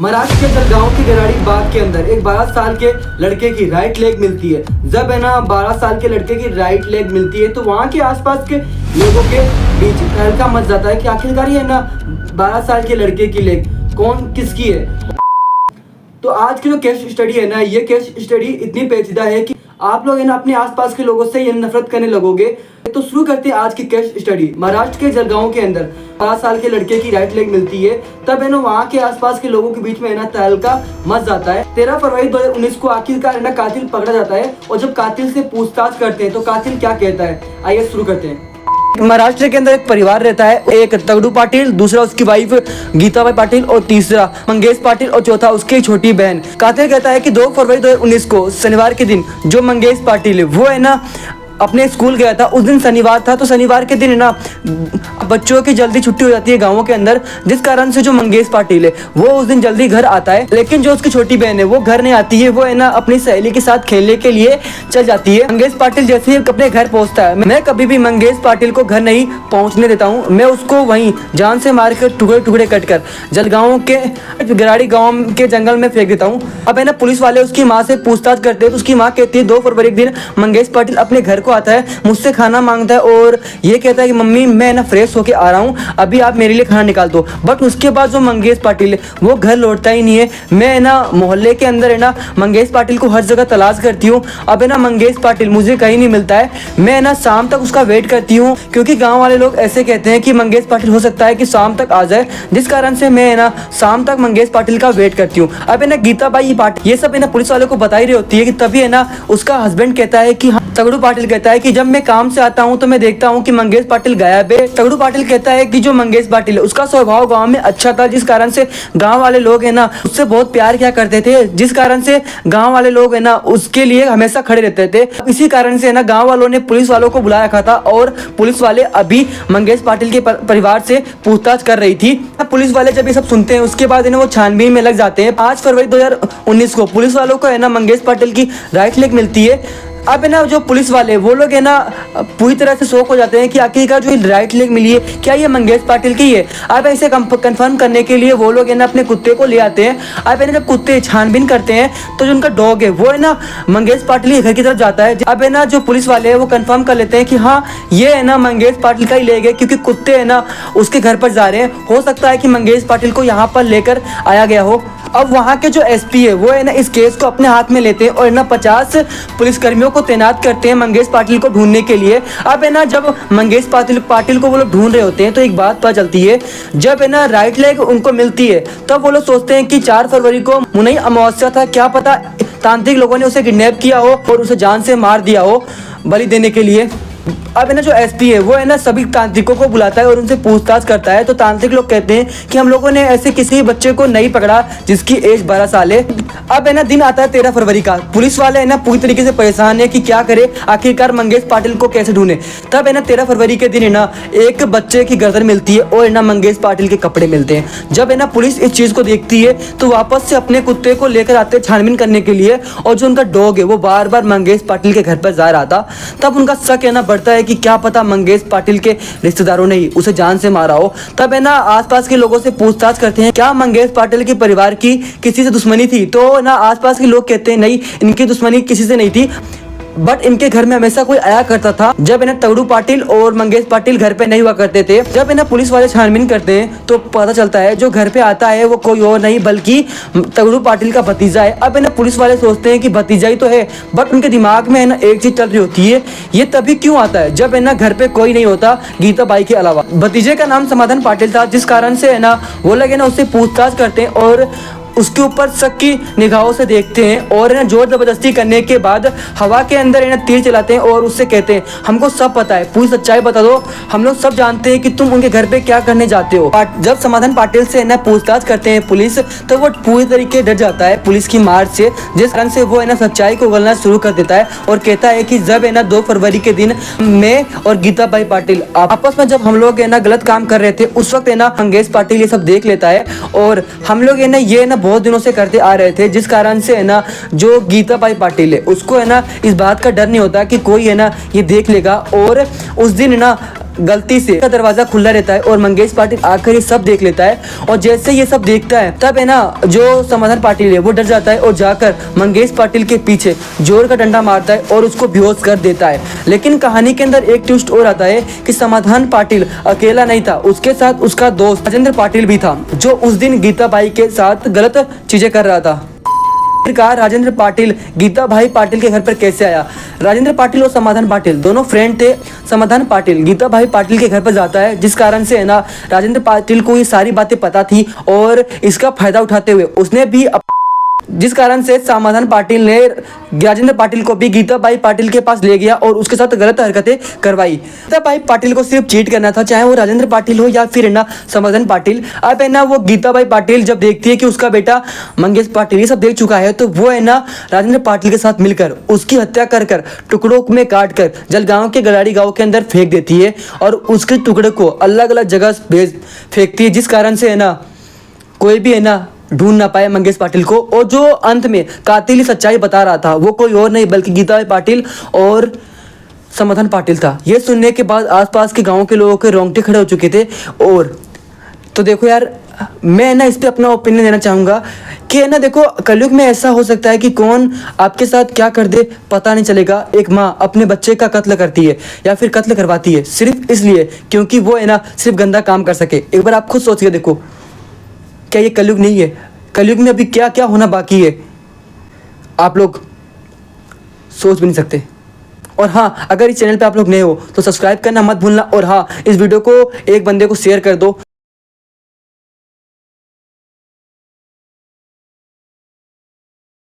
महाराष्ट्र के जलगांव के गराड़ी बाग के अंदर एक 12 साल के लड़के की राइट लेग मिलती है। जब है ना 12 साल के लड़के की राइट लेग मिलती है तो वहाँ के आसपास के लोगों के बीच हल्का मच जाता है कि आखिरकार ये है ना 12 साल के लड़के की लेग कौन किसकी है। तो आज की जो केस स्टडी है ना, ये केस स्टडी इतनी पेचीदा है कि आप लोग है ना अपने आसपास के लोगों से ये नफरत करने लगोगे। तो शुरू करते हैं आज की केस स्टडी। महाराष्ट्र के जलगांव के अंदर 12 साल के लड़के की राइट लेग मिलती है। तब है ना वहाँ के आसपास के लोगों के बीच में है ना तहलका मच जाता है। 13 फरवरी 2019 को आखिरकार है ना कातिल पकड़ा जाता है और जब कातिल से पूछताछ करते हैं तो कातिल क्या कहता है, आइए शुरू करते हैं। महाराष्ट्र के अंदर एक परिवार रहता है, एक तगड़ू पाटिल, दूसरा उसकी वाइफ गीताबाई पाटिल और तीसरा मंगेश पाटिल और चौथा उसकी छोटी बहन। कातिल कहता है कि 2 फरवरी 2019 को शनिवार के दिन जो मंगेश पाटिल है वो है ना अपने स्कूल गया था। उस दिन शनिवार था तो शनिवार के दिन है ना बच्चों की जल्दी छुट्टी हो जाती है गाँवों के अंदर, जिस कारण से जो मंगेश पाटिल है वो उस दिन जल्दी घर आता है। लेकिन जो उसकी छोटी बहन है वो घर नहीं आती है, वो है ना अपनी सहेली के साथ खेलने के लिए चल जाती है। मंगेश पाटिल जैसे ही अपने घर पहुंचता है, मैं कभी भी मंगेश पाटिल को घर नहीं पहुंचने देता हूँ। मैं उसको वहीं जान से मार कर टुकड़े टुकड़े कट कर जलगांव के गराड़ी गाँव के जंगल में फेंक देता हूँ। अब है ना पुलिस वाले उसकी माँ से पूछताछ करते हैं तो उसकी माँ कहती है 2 फरवरी के दिन मंगेश पाटिल अपने घर को आता है, मुझसे खाना मांगता है और ये कहता है कि मम्मी मैं ना फ्रेश होके आ रहा हूँ, अभी आप मेरे लिए खाना निकाल दो। बट उसके बाद जो मंगेश पाटिल है वो घर लौटता ही नहीं है। मैं ना मोहल्ले के अंदर है ना मंगेश पाटिल को हर जगह तलाश करती हूँ। अब है ना मंगेश पाटिल मुझे कहीं नहीं मिलता है। मैं ना शाम तक उसका वेट करती हूँ क्योंकि गाँव वाले लोग ऐसे कहते हैं कि मंगेश पाटिल हो सकता है कि शाम तक आ जाए, जिस कारण से मैं ना शाम तक मंगेश पाटिल का वेट करती हूँ। अब है ना गीताबाई पाटिल ये सब है ना पुलिस वाले को बता ही रही होती है कि तभी है ना उसका हस्बैंड कहता है कि तगड़ू पाटिल कहता है कि जब मैं काम से आता हूं तो मैं देखता हूं कि मंगेश पाटिल गायब है। तगड़ू पाटिल कहता है कि जो मंगेश पाटिल है उसका स्वभाव गांव में अच्छा था, जिस कारण से गांव वाले लोग है ना उससे बहुत प्यार किया करते थे, जिस कारण से गांव वाले लोग है ना उसके लिए हमेशा खड़े रहते थे। इसी कारण से है ना गाँव वालों ने पुलिस वालों को बुला रखा था और पुलिस वाले अभी मंगेश पाटिल के परिवार से पूछताछ कर रही थी। पुलिस वाले जब ये सब सुनते हैं उसके बाद है ना वो छानबीन में लग जाते हैं। 5 फरवरी 2019 को पुलिस वालों को है ना मंगेश पाटिल की राइट लेग मिलती है। अब है ना जो पुलिस वाले वो लोग है ना पूरी तरह से शौक हो जाते हैं कि आखिरकार जो राइट लेग मिली है क्या ये मंगेश पाटिल की है। अब ऐसे कंफर्म करने के लिए वो लोग है ना अपने कुत्ते को ले आते हैं। अब है ना जब कुत्ते छानबीन करते हैं तो जो उनका डॉग है वो है ना मंगेश पाटिल के घर की तरफ जाता है। अब है ना जो पुलिस वाले है वो कंफर्म कर लेते हैं कि हाँ ये है ना मंगेश पाटिल का ही लेग है, क्योंकि कुत्ते है ना उसके घर पर जा रहे हैं। हो सकता है कि मंगेश पाटिल को यहाँ पर लेकर आया गया हो। अब वहाँ के जो एसपी है वो है ना इस केस को अपने हाथ में लेते हैं और ना 50 पुलिसकर्मियों को तैनात करते हैं मंगेश पाटिल को ढूंढने के लिए। अब है ना जब मंगेश पाटिल को वो लोग ढूंढ रहे होते हैं तो एक बात पता चलती है, जब है ना राइट लेग उनको मिलती है तब वो लोग सोचते हैं कि 4 फरवरी को मुनई अमावस्या था, क्या पता तांत्रिक लोगों ने उसे किडनैप किया हो और उसे जान से मार दिया हो बलि देने के लिए। अब है ना जो एसपी है वो है ना सभी तांत्रिकों को बुलाता है और उनसे पूछताछ करता है। तो तांत्रिक लोग कहते हैं कि हम लोगों ने ऐसे किसी बच्चे को नहीं पकड़ा जिसकी एज 12 साल है। अब है ना दिन आता है 13 फरवरी का। पुलिस वाले है ना पूरी तरीके से परेशान है कि क्या करे, आखिरकार मंगेश पाटिल को कैसे ढूंढे। तब है ना 13 फरवरी के दिन है ना एक बच्चे की गर्दन मिलती है और है ना मंगेश पाटिल के कपड़े मिलते हैं। जब है ना पुलिस इस चीज को देखती है तो वापस से अपने कुत्ते को लेकर आते हैं छानबीन करने के लिए, और जो उनका डॉग है वो बार बार मंगेश पाटिल के घर पर जा रहा था। तब उनका शक है ना बढ़ता है कि क्या पता मंगेश पाटिल के रिश्तेदारों ने ही उसे जान से मारा हो। तब है ना आसपास के लोगों से पूछताछ करते हैं क्या मंगेश पाटिल के परिवार की किसी से दुश्मनी थी। तो ना आसपास के लोग कहते हैं नहीं, इनकी दुश्मनी किसी से नहीं थी, बट इनके घर में हमेशा कोई आया करता था जब है ना तगड़ू पाटिल और मंगेश पाटिल घर पे नहीं हुआ करते थे। जब है ना पुलिस वाले छानबीन करते हैं तो पता चलता है जो घर पे आता है वो कोई और नहीं बल्कि तगड़ू पाटिल का भतीजा है। अब है ना पुलिस वाले सोचते हैं कि भतीजा ही तो है, बट उनके दिमाग में है ना एक चीज चल रही होती है, ये तभी क्यों आता है जब है ना घर पे कोई नहीं होता गीताबाई के अलावा। भतीजे का नाम समाधान पाटिल था, जिस कारण से है ना वो लोग है ना उससे पूछताछ करते हैं और उसके ऊपर शक की निगाहों से देखते हैं और है ना जोर जबरदस्ती करने के बाद हवा के अंदर है ना तीर चलाते हैं और उससे कहते हैं हमको सब पता है, पूरी सच्चाई बता दो, हम लोग सब जानते हैं कि तुम उनके घर पे क्या करने जाते हो। जब समाधान पाटिल से है ना पूछताछ करते हैं पुलिस तो वो पूरी तरीके डर जाता है पुलिस की मार से, जिस कारण से वो है ना सच्चाई को उगलना शुरू कर देता है और कहता है कि जब है ना 2 फरवरी के दिन मैं और गीताबाई पाटिल आपस में जब हम लोग है ना गलत काम कर रहे थे उस वक्त है ना मंगेश पाटिल ये सब देख लेता है और हम लोग है ना ये ना बहुत दिनों से करते आ रहे थे, जिस कारण से है ना जो गीताबाई पाटिल है उसको है ना इस बात का डर नहीं होता कि कोई है ना ये देख लेगा। और उस दिन है ना गलती से का दरवाजा खुला रहता है और मंगेश पाटिल आकर ये सब देख लेता है। और जैसे ये सब देखता है तब है ना जो समाधान पाटिल है वो डर जाता है और जाकर मंगेश पाटिल के पीछे जोर का डंडा मारता है और उसको बेहोश कर देता है। लेकिन कहानी के अंदर एक ट्विस्ट और आता है कि समाधान पाटिल अकेला नहीं था, उसके साथ उसका दोस्त राजेंद्र पाटिल भी था जो उस दिन गीता बाई के साथ गलत चीजें कर रहा था। आखिरकार राजेंद्र पाटिल गीता भाई पाटिल के घर पर कैसे आया? राजेंद्र पाटिल और समाधान पाटिल दोनों फ्रेंड थे। समाधान पाटिल गीता भाई पाटिल के घर पर जाता है, जिस कारण से है ना राजेंद्र पाटिल को ये सारी बातें पता थी और इसका फायदा उठाते हुए उसने भी जिस कारण से समाधान पाटिल ने राजेंद्र पाटिल को भी गीता बाई पाटिल के पास ले गया और उसके साथ गलत हरकतें करवाई। गीता बाई पाटिल को सिर्फ चीट करना था, चाहे वो राजेंद्र पाटिल हो या फिर है ना समाधान पाटिल। अब है ना वो गीता बाई पाटिल जब देखती है कि उसका बेटा मंगेश पाटिल ये सब देख चुका है तो वो है ना राजेंद्र पाटिल के साथ मिलकर उसकी हत्या कर कर टुकड़ों में काट कर जलगांव के गलाड़ी गांव के अंदर फेंक देती है और उसके टुकड़े को अलग अलग जगह फेंकती है, जिस कारण से है ना कोई भी है ना ढूंढ ना पाए मंगेश पाटिल को। और जो अंत में कातिल सच्चाई बता रहा था वो कोई और नहीं बल्कि गीता बाई पाटिल और समाधान पाटिल था। ये सुनने के बाद आसपास के गांव के लोगों के रोंगटे खड़े हो चुके थे। और तो देखो यार, मैं ना इस पे अपना ओपिनियन देना चाहूँगा कि है ना देखो कलयुग में ऐसा हो सकता है कि कौन आपके साथ क्या कर दे पता नहीं चलेगा। एक माँ अपने बच्चे का कत्ल करती है या फिर कत्ल करवाती है सिर्फ इसलिए क्योंकि वो है ना सिर्फ गंदा काम कर सके। एक बार आप खुद सोच के देखो, क्या ये कलयुग नहीं है? कलयुग में अभी क्या क्या होना बाकी है आप लोग सोच भी नहीं सकते। और हाँ, अगर इस चैनल पे आप लोग नए हो तो सब्सक्राइब करना मत भूलना। और हाँ, इस वीडियो को एक बंदे को शेयर कर दो।